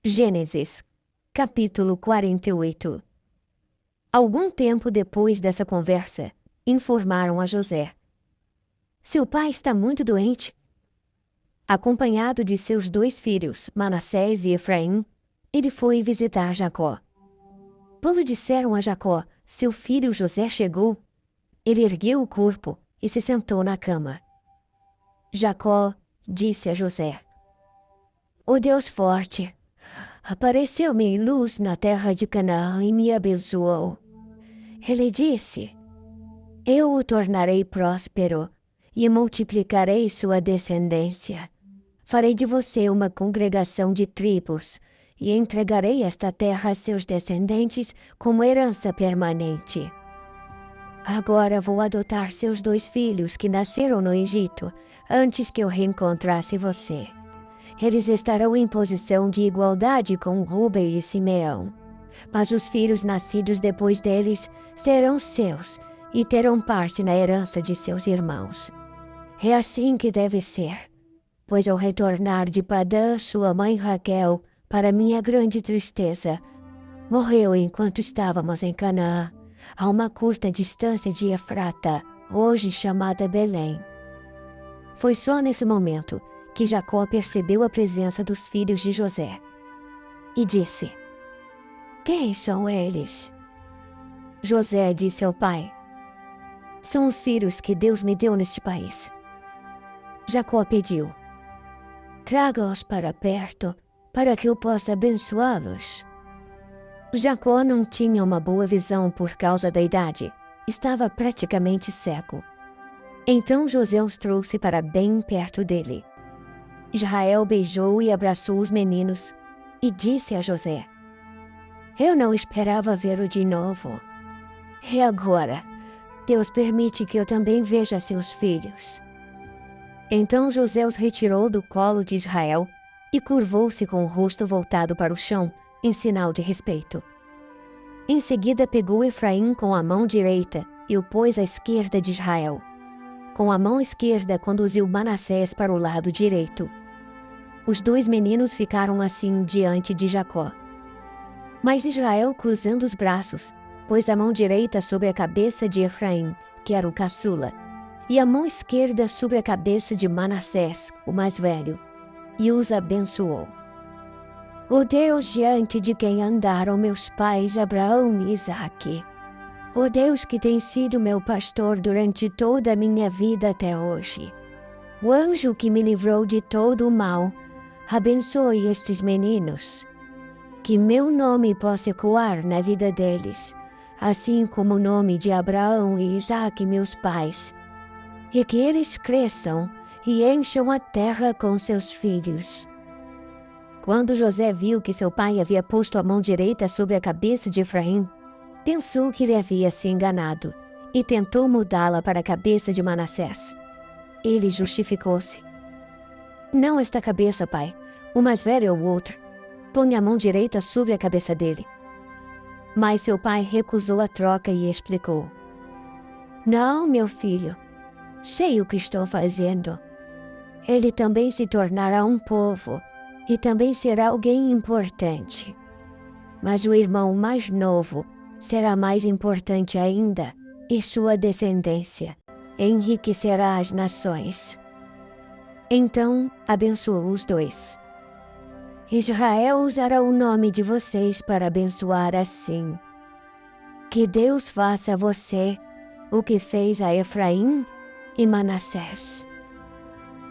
Gênesis, capítulo 48. Algum tempo depois dessa conversa, informaram a José: seu pai está muito doente. Acompanhado de seus dois filhos, Manassés e Efraim, ele foi visitar Jacó. Quando disseram a Jacó: seu filho José chegou, ele ergueu o corpo e se sentou na cama. Jacó disse a José: o Deus forte apareceu-me em luz na terra de Canaã e me abençoou. Ele disse: eu o tornarei próspero e multiplicarei sua descendência. Farei de você uma congregação de tribos e entregarei esta terra a seus descendentes como herança permanente. Agora vou adotar seus dois filhos que nasceram no Egito antes que eu reencontrasse você. Eles estarão em posição de igualdade com Rúben e Simeão. Mas os filhos nascidos depois deles serão seus e terão parte na herança de seus irmãos. É assim que deve ser, pois ao retornar de Padã, sua mãe Raquel, para minha grande tristeza, morreu enquanto estávamos em Canaã, a uma curta distância de Efrata, hoje chamada Belém. Foi só nesse momento que Jacó percebeu a presença dos filhos de José e disse: quem são eles? José disse ao pai: são os filhos que Deus me deu neste país. Jacó pediu: traga-os para perto, para que eu possa abençoá-los. Jacó não tinha uma boa visão por causa da idade. Estava praticamente cego. Então José os trouxe para bem perto dele. Israel beijou e abraçou os meninos e disse a José: eu não esperava vê-lo de novo. E agora, Deus permite que eu também veja seus filhos. Então José os retirou do colo de Israel e curvou-se com o rosto voltado para o chão, em sinal de respeito. Em seguida pegou Efraim com a mão direita e o pôs à esquerda de Israel. Com a mão esquerda conduziu Manassés para o lado direito. Os dois meninos ficaram assim diante de Jacó. Mas Israel, cruzando os braços, pôs a mão direita sobre a cabeça de Efraim, que era o caçula, e a mão esquerda sobre a cabeça de Manassés, o mais velho, e os abençoou. O Deus diante de quem andaram meus pais Abraão e Isaque, o Deus que tem sido meu pastor durante toda a minha vida até hoje, o anjo que me livrou de todo o mal, abençoe estes meninos. Que meu nome possa ecoar na vida deles, assim como o nome de Abraão e Isaque, meus pais, e que eles cresçam e encham a terra com seus filhos. Quando José viu que seu pai havia posto a mão direita sobre a cabeça de Efraim, pensou que ele havia se enganado e tentou mudá-la para a cabeça de Manassés. Ele justificou-se: não esta cabeça, pai, o mais velho é o outro. Põe a mão direita sobre a cabeça dele. Mas seu pai recusou a troca e explicou: não, meu filho, sei o que estou fazendo. Ele também se tornará um povo e também será alguém importante. Mas o irmão mais novo será mais importante ainda, e sua descendência enriquecerá as nações. Então abençoou os dois. Israel usará o nome de vocês para abençoar assim. Que Deus faça a você o que fez a Efraim e Manassés.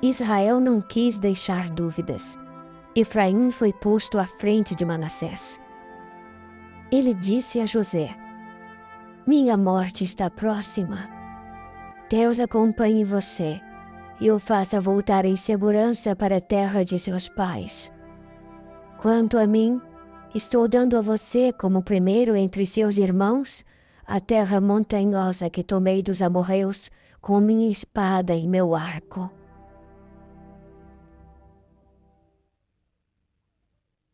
Israel não quis deixar dúvidas. Efraim foi posto à frente de Manassés. Ele disse a José: minha morte está próxima. Deus acompanhe você e o faça voltar em segurança para a terra de seus pais. Quanto a mim, estou dando a você como primeiro entre seus irmãos a terra montanhosa que tomei dos amorreus com minha espada e meu arco.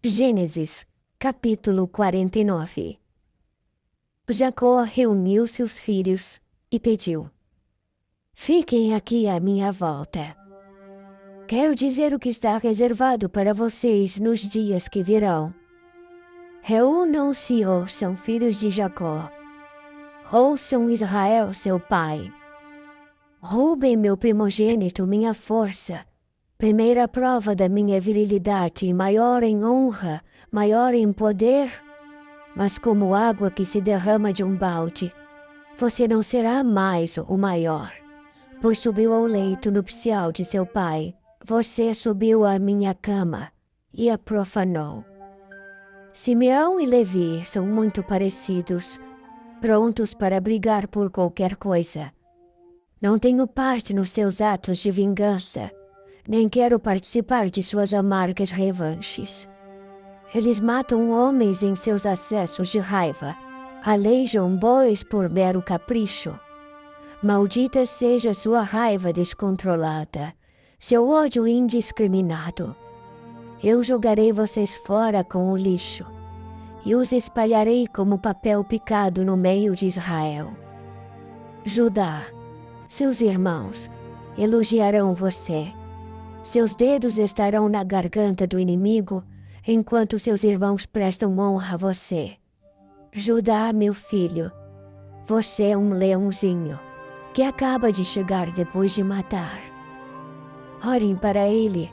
Gênesis, capítulo 49. Jacó reuniu seus filhos e pediu: fiquem aqui à minha volta. Quero dizer o que está reservado para vocês nos dias que virão. Reúnam-se, ouçam, filhos de Jacó. Ouçam, Israel, seu pai. Roubem meu primogênito, minha força, primeira prova da minha virilidade, maior em honra, maior em poder. Mas como água que se derrama de um balde, você não será mais o maior, pois subiu ao leito nupcial de seu pai. Você subiu à minha cama e a profanou. Simeão e Levi são muito parecidos, prontos para brigar por qualquer coisa. Não tenho parte nos seus atos de vingança, nem quero participar de suas amargas revanches. Eles matam homens em seus acessos de raiva, aleijam bois por mero capricho. Maldita seja sua raiva descontrolada, seu ódio indiscriminado. Eu jogarei vocês fora com o lixo, e os espalharei como papel picado no meio de Israel. Judá, seus irmãos, elogiarão você. Seus dedos estarão na garganta do inimigo, enquanto seus irmãos prestam honra a você. Judá, meu filho, você é um leãozinho, que acaba de chegar depois de matar. Olhem para ele,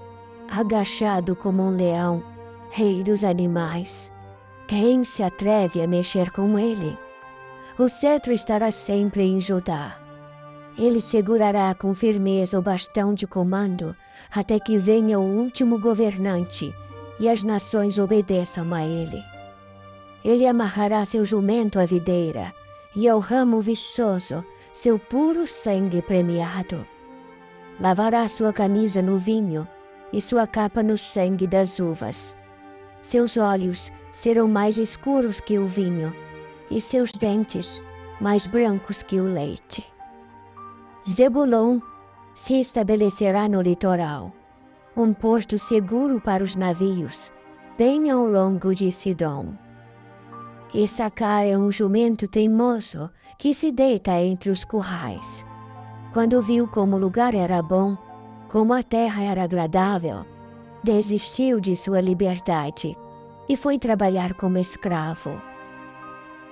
agachado como um leão, rei dos animais. Quem se atreve a mexer com ele? O cetro estará sempre em Judá. Ele segurará com firmeza o bastão de comando, até que venha o último governante e as nações obedeçam a ele. Ele amarrará seu jumento à videira, e ao ramo viçoso seu puro sangue premiado. Lavará sua camisa no vinho e sua capa no sangue das uvas. Seus olhos serão mais escuros que o vinho, e seus dentes mais brancos que o leite. Zebulon se estabelecerá no litoral, um porto seguro para os navios, bem ao longo de Sidom. Issacar é um jumento teimoso que se deita entre os currais. Quando viu como o lugar era bom, como a terra era agradável, desistiu de sua liberdade e foi trabalhar como escravo.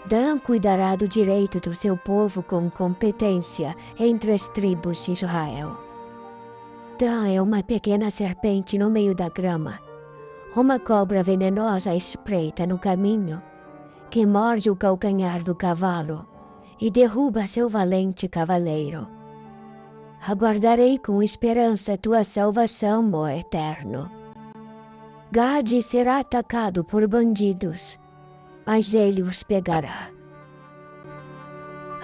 Dan cuidará do direito do seu povo com competência entre as tribos de Israel. Dan é uma pequena serpente no meio da grama, uma cobra venenosa espreita no caminho, que morde o calcanhar do cavalo e derruba seu valente cavaleiro. Aguardarei com esperança tua salvação, ó Eterno. Gade será atacado por bandidos, mas ele os pegará.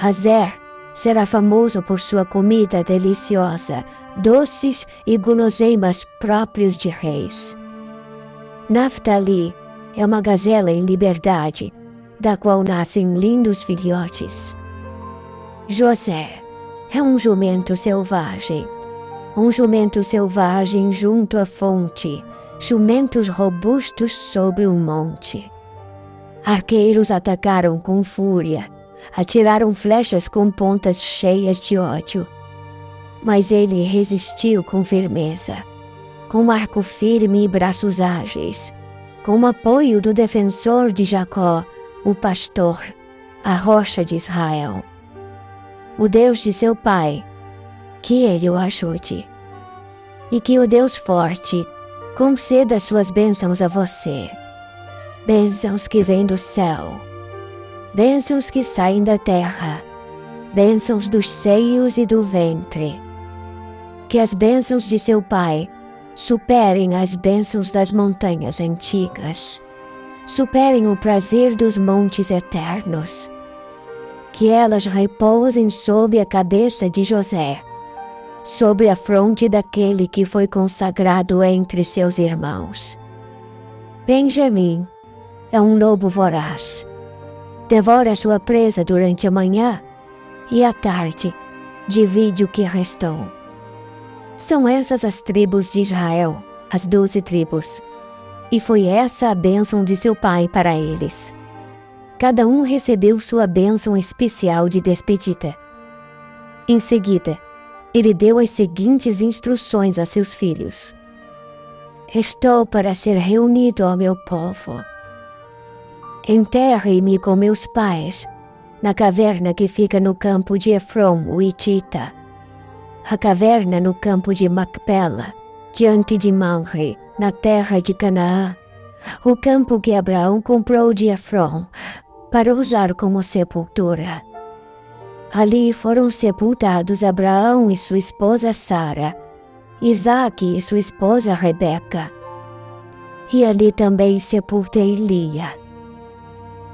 Azer será famoso por sua comida deliciosa, doces e guloseimas próprios de reis. Naftali é uma gazela em liberdade, da qual nascem lindos filhotes. José é um jumento selvagem junto à fonte, jumentos robustos sobre um monte. Arqueiros atacaram com fúria, atiraram flechas com pontas cheias de ódio. Mas ele resistiu com firmeza, com arco firme e braços ágeis, com o apoio do defensor de Jacó, o pastor, a rocha de Israel. O Deus de seu pai, que ele o ajude. E que o Deus forte conceda suas bênçãos a você. Bênçãos que vêm do céu, bênçãos que saem da terra, bênçãos dos seios e do ventre. Que as bênçãos de seu pai superem as bênçãos das montanhas antigas, superem o prazer dos montes eternos. Que elas repousem sobre a cabeça de José, sobre a fronte daquele que foi consagrado entre seus irmãos. Benjamim é um lobo voraz. Devora sua presa durante a manhã e à tarde divide o que restou. São essas as tribos de Israel, as 12 tribos. E foi essa a bênção de seu pai para eles. Cada um recebeu sua bênção especial de despedida. Em seguida, Ele deu as seguintes instruções a seus filhos: Estou para ser reunido ao meu povo. Enterre-me com meus pais na caverna que fica no campo de Efron, o Hitita, a caverna no campo de Macpela, diante de Mamre, na terra de Canaã, o campo que Abraão comprou de Efron para usar como sepultura. Ali foram sepultados Abraão e sua esposa Sara, Isaque e sua esposa Rebeca. E ali também sepultei Lia.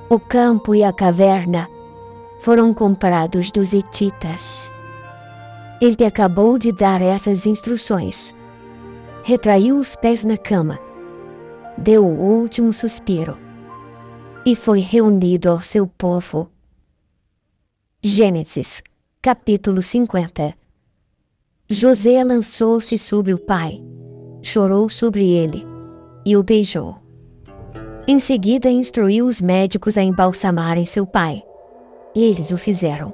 O campo e a caverna foram comprados dos hititas. Ele acabou de dar essas instruções. Retraiu os pés na cama, deu o último suspiro e foi reunido ao seu povo. Gênesis, capítulo 50. José lançou-se sobre o pai, chorou sobre ele e o beijou. Em seguida instruiu os médicos a embalsamarem seu pai. Eles o fizeram.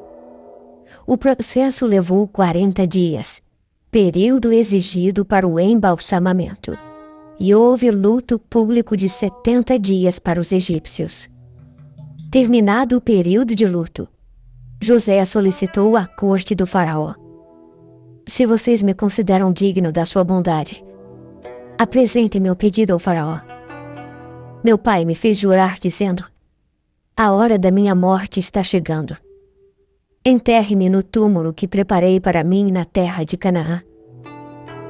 O processo levou 40 dias, período exigido para o embalsamamento, e houve luto público de 70 dias para os egípcios. Terminado o período de luto, José solicitou à corte do faraó: Se vocês me consideram digno da sua bondade, apresentem meu pedido ao faraó. Meu pai me fez jurar dizendo: A hora da minha morte está chegando. Enterre-me no túmulo que preparei para mim na terra de Canaã.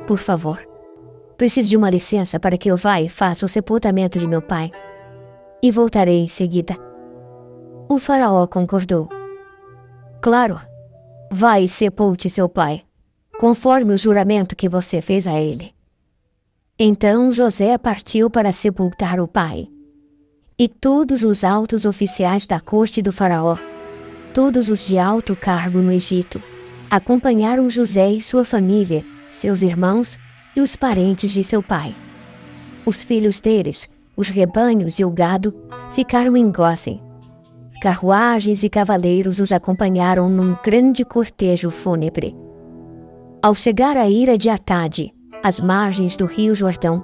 Por favor, preciso de uma licença para que eu vá e faça o sepultamento de meu pai, e voltarei em seguida. O faraó concordou. Claro, vá e sepulte seu pai, conforme o juramento que você fez a ele. Então José partiu para sepultar o pai. E todos os altos oficiais da corte do faraó, todos os de alto cargo no Egito, acompanharam José e sua família, seus irmãos e os parentes de seu pai. Os filhos deles, os rebanhos e o gado, ficaram em Gósen. Carruagens e cavaleiros os acompanharam num grande cortejo fúnebre. Ao chegar à ira de Atade, às margens do rio Jordão,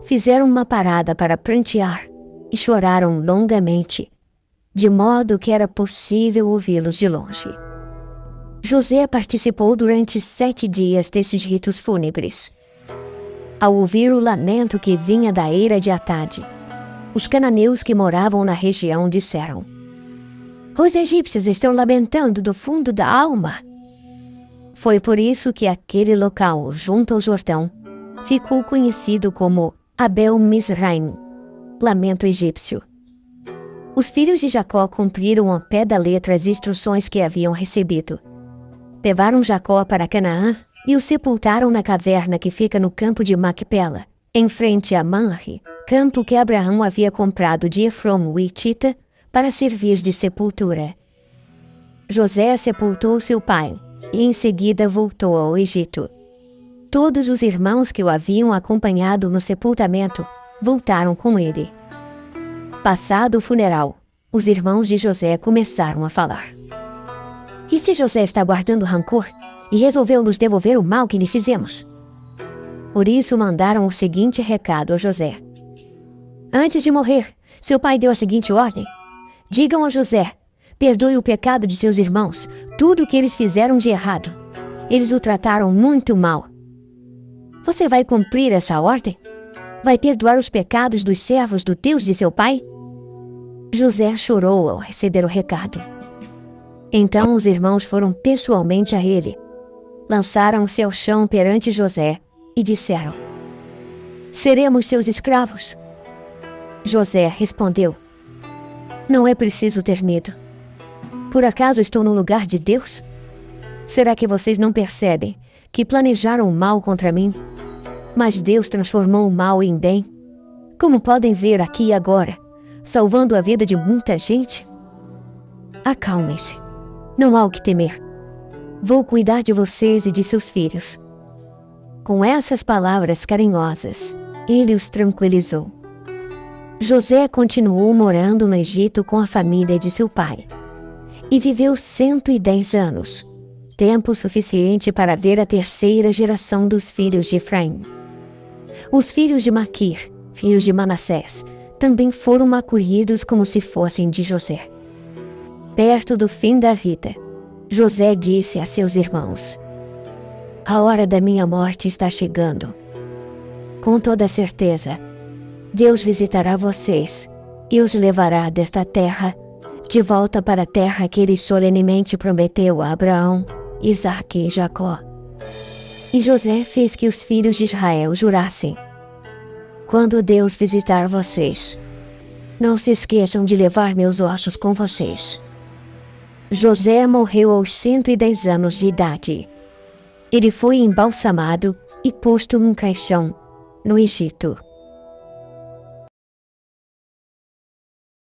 fizeram uma parada para prantear e choraram longamente, de modo que era possível ouvi-los de longe. José participou durante 7 dias desses ritos fúnebres. Ao ouvir o lamento que vinha da ira de Atade, os cananeus que moravam na região disseram: Os egípcios estão lamentando do fundo da alma. Foi por isso que aquele local, junto ao Jordão, ficou conhecido como Abel Mizraim, lamento egípcio. Os filhos de Jacó cumpriram ao pé da letra as instruções que haviam recebido. Levaram Jacó para Canaã e o sepultaram na caverna que fica no campo de Macpela, em frente a Mamre, campo que Abraão havia comprado de Efron, o Hitita, para servir de sepultura. José sepultou seu pai e em seguida voltou ao Egito. Todos os irmãos que o haviam acompanhado no sepultamento voltaram com ele. Passado o funeral, os irmãos de José começaram a falar: E se José está guardando rancor e resolveu nos devolver o mal que lhe fizemos? Por isso mandaram o seguinte recado a José: Antes de morrer, seu pai deu a seguinte ordem: Digam a José, perdoe o pecado de seus irmãos, tudo o que eles fizeram de errado. Eles o trataram muito mal. Você vai cumprir essa ordem? Vai perdoar os pecados dos servos do Deus de seu pai? José chorou ao receber o recado. Então os irmãos foram pessoalmente a ele, lançaram-se ao chão perante José e disseram: Seremos seus escravos? José respondeu: Não é preciso ter medo. Por acaso estou no lugar de Deus? Será que vocês não percebem que planejaram o mal contra mim, mas Deus transformou o mal em bem? Como podem ver aqui e agora, salvando a vida de muita gente? Acalmem-se, não há o que temer. Vou cuidar de vocês e de seus filhos. Com essas palavras carinhosas, ele os tranquilizou. José continuou morando no Egito com a família de seu pai, e viveu 110 anos, tempo suficiente para ver a terceira geração dos filhos de Efraim. Os filhos de Maquir, filhos de Manassés, também foram acolhidos como se fossem de José. Perto do fim da vida, José disse a seus irmãos: "A hora da minha morte está chegando. Com toda certeza, Deus visitará vocês e os levará desta terra de volta para a terra que ele solenemente prometeu a Abraão, Isaque e Jacó." E José fez que os filhos de Israel jurassem: "Quando Deus visitar vocês, não se esqueçam de levar meus ossos com vocês." José morreu aos 110 anos de idade. Ele foi embalsamado e posto num caixão no Egito.